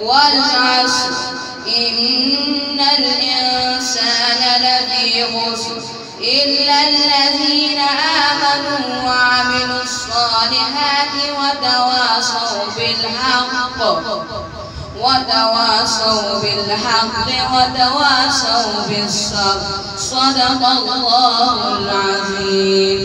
वल्अस्र इन्नल इंसान लफी खुस्र इल्लल्लज़ीना आमनू वअमिलुस्सालिहाति वतवासौ बिल्हक़्क़ि वतवासौ बिस्सब्र सदक़ल्लाहुल अज़ीम।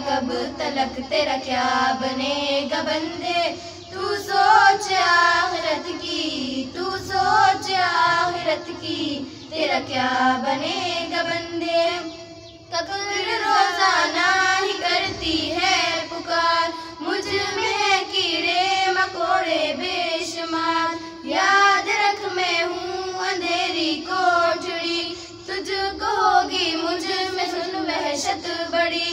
कब तलक तेरा क्या बनेगा बंदे, तू सोच आखिरत की, तू सोच आखिरत की, तेरा क्या बनेगा बंदे। कब्र रोजाना ही करती है पुकार, मुझ में है कीड़े मकोड़े बेशुमार। याद रख मैं हूँ अंधेरी कोठड़ी, तुझको होगी मुझ में सुन वहशत बड़ी।